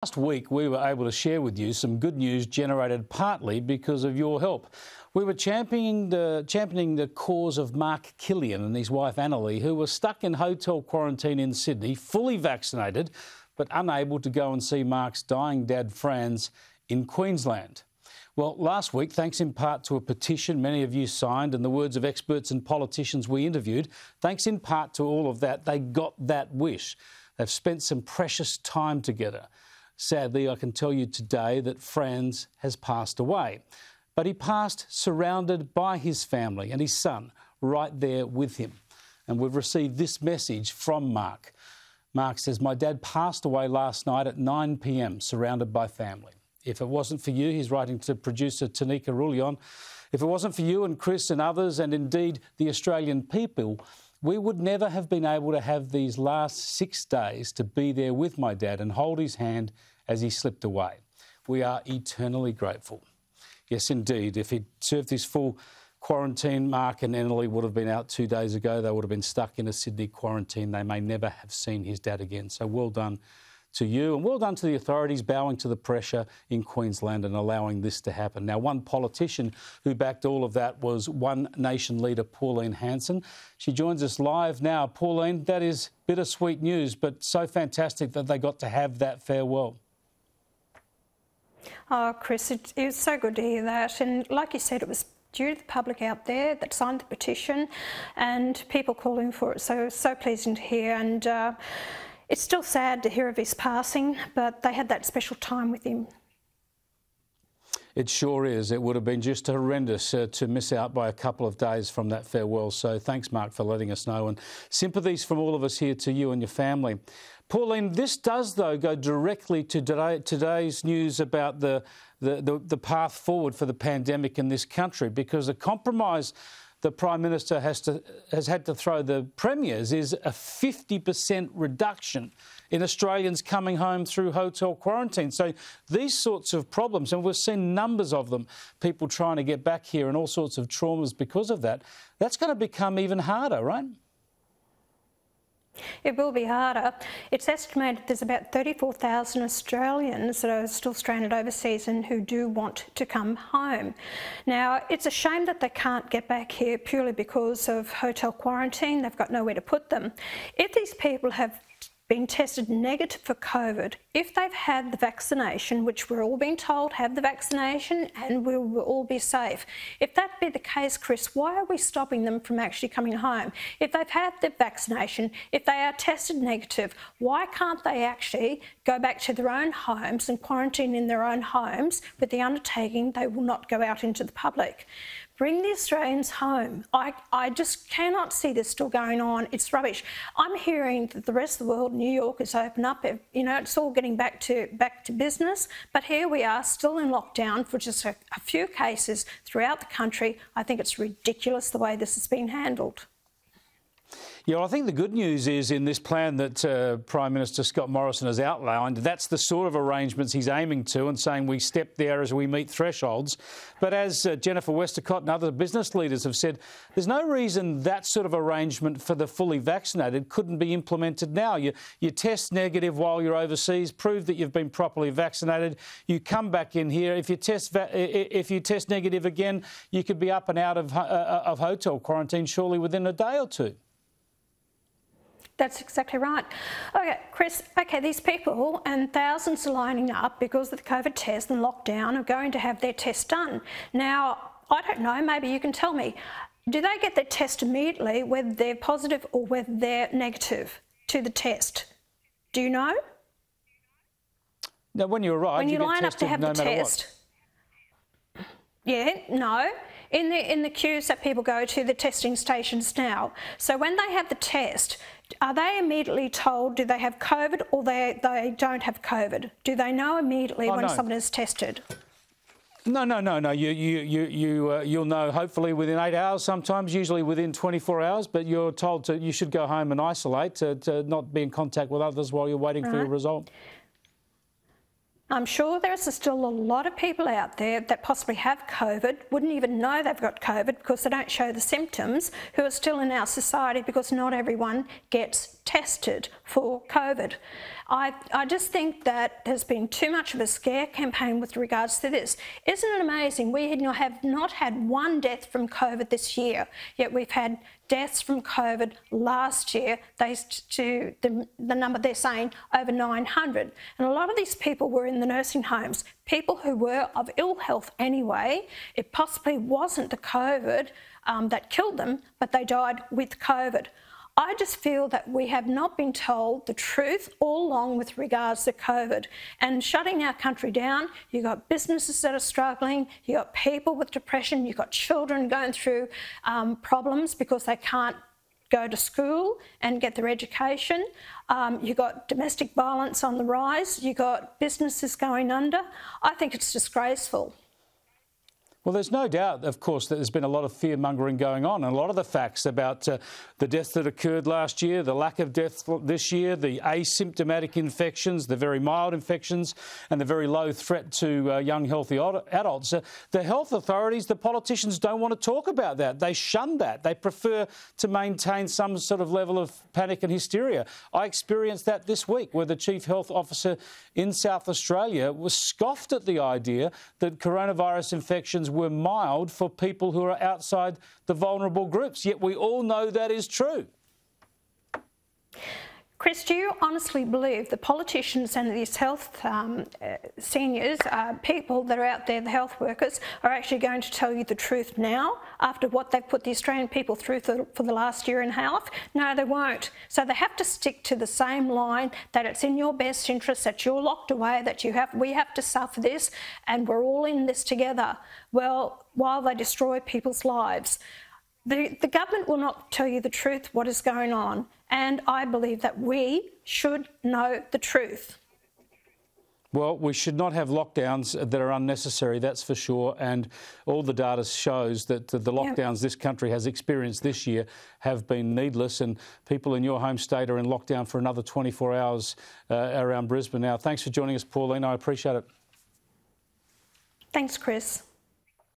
Last week, we were able to share with you some good news generated partly because of your help. We were championing the cause of Mark Killian and his wife Annalie, who were stuck in hotel quarantine in Sydney, fully vaccinated, but unable to go and see Mark's dying dad, Franz, in Queensland. Well, last week, thanks in part to a petition many of you signed and the words of experts and politicians we interviewed, thanks in part to all of that, they got that wish. They've spent some precious time together. Sadly, I can tell you today that Franz has passed away. But he passed surrounded by his family and his son right there with him. And we've received this message from Mark. Mark says, "My dad passed away last night at 9 p.m, surrounded by family. If it wasn't for you," he's writing to producer Tanika Roulion, "if it wasn't for you and Chris and others, and indeed the Australian people, we would never have been able to have these last 6 days to be there with my dad and hold his hand as he slipped away. We are eternally grateful." Yes, indeed. If he'd served his full quarantine, Mark and Annalie would have been out 2 days ago. They would have been stuck in a Sydney quarantine. They may never have seen his dad again. So well done to you, and well done to the authorities bowing to the pressure in Queensland and allowing this to happen. Now, one politician who backed all of that was One Nation Leader Pauline Hanson. She joins us live now. Pauline, that is bittersweet news, but so fantastic that they got to have that farewell. Oh, Chris, it was so good to hear that. And like you said, it was due to the public out there that signed the petition and people calling for it. So pleasing to hear. And it's still sad to hear of his passing, but they had that special time with him. It sure is. It would have been just horrendous to miss out by a couple of days from that farewell. So thanks, Mark, for letting us know. And sympathies from all of us here to you and your family. Pauline, this does, though, go directly to today's news about the path forward for the pandemic in this country, because the compromise the Prime Minister has had to throw the premiers is a 50% reduction in Australians coming home through hotel quarantine. So these sorts of problems, and we've seen numbers of them, people trying to get back here and all sorts of traumas because of that, that's going to become even harder, right? It will be harder. It's estimated there's about 34,000 Australians that are still stranded overseas and who do want to come home. Now, it's a shame that they can't get back here purely because of hotel quarantine. They've got nowhere to put them. If these people have been tested negative for COVID, if they've had the vaccination, which we're all being told have the vaccination and we will all be safe. If that be the case, Chris, why are we stopping them from actually coming home? If they've had the vaccination, if they are tested negative, why can't they actually go back to their own homes and quarantine in their own homes with the undertaking they will not go out into the public? Bring the Australians home. I just cannot see this still going on. It's rubbish. I'm hearing that the rest of the world, New York, is open up. You know, it's all getting back to business. But here we are, still in lockdown for just a few cases throughout the country. I think it's ridiculous the way this has been handled. Yeah, well, I think the good news is in this plan that Prime Minister Scott Morrison has outlined, that's the sort of arrangements he's aiming to and saying we step there as we meet thresholds. But as Jennifer Westacott and other business leaders have said, there's no reason that sort of arrangement for the fully vaccinated couldn't be implemented now. You test negative while you're overseas, prove that you've been properly vaccinated, you come back in here. If you test negative again, you could be up and out of hotel quarantine surely within a day or two. That's exactly right. OK, Chris, OK, these people and thousands are lining up because of the COVID test and lockdown are going to have their test done. Now, I don't know, maybe you can tell me, do they get their test immediately whether they're positive or whether they're negative to the test? Do you know? Now, when you arrive, when you line up to have the test. Yeah, no. In the queues that people go to, the testing stations now. So when they have the test, are they immediately told do they have COVID or they don't have COVID? Do they know immediately when someone is tested? No. You'll know hopefully within 8 hours, sometimes, usually within 24 hours, but you're told you should go home and isolate to not be in contact with others while you're waiting for your result. I'm sure there's still a lot of people out there that possibly have COVID, wouldn't even know they've got COVID because they don't show the symptoms, who are still in our society because not everyone gets tested for COVID. I just think that there's been too much of a scare campaign with regards to this. Isn't it amazing? We have not had one death from COVID this year, yet we've had deaths from COVID last year, to the number they're saying, over 900. And a lot of these people were in the nursing homes, people who were of ill health anyway. It possibly wasn't the COVID that killed them, but they died with COVID. I just feel that we have not been told the truth all along with regards to COVID. And shutting our country down, you've got businesses that are struggling, you've got people with depression, you've got children going through problems because they can't go to school and get their education. You've got domestic violence on the rise, you've got businesses going under. I think it's disgraceful. Well, there's no doubt, of course, that there's been a lot of fear-mongering going on, and a lot of the facts about the deaths that occurred last year, the lack of deaths this year, the asymptomatic infections, the very mild infections, and the very low threat to young, healthy adults. The health authorities, the politicians don't want to talk about that. They shun that. They prefer to maintain some sort of level of panic and hysteria. I experienced that this week, where the Chief Health Officer in South Australia was scoffed at the idea that coronavirus infections were mild for people who are outside the vulnerable groups. Yet we all know that is true. Chris, do you honestly believe the politicians and these health seniors, people that are out there, the health workers, are actually going to tell you the truth now after what they've put the Australian people through for the last year and a half? No, they won't. So they have to stick to the same line, that it's in your best interest, that you're locked away, that we have to suffer this and we're all in this together. Well, while they destroy people's lives. The government will not tell you the truth, what is going on, and I believe that we should know the truth. Well, we should not have lockdowns that are unnecessary, that's for sure, and all the data shows that the lockdowns this country has experienced this year have been needless, and people in your home state are in lockdown for another 24 hours around Brisbane now. Thanks for joining us, Pauline. I appreciate it. Thanks, Chris.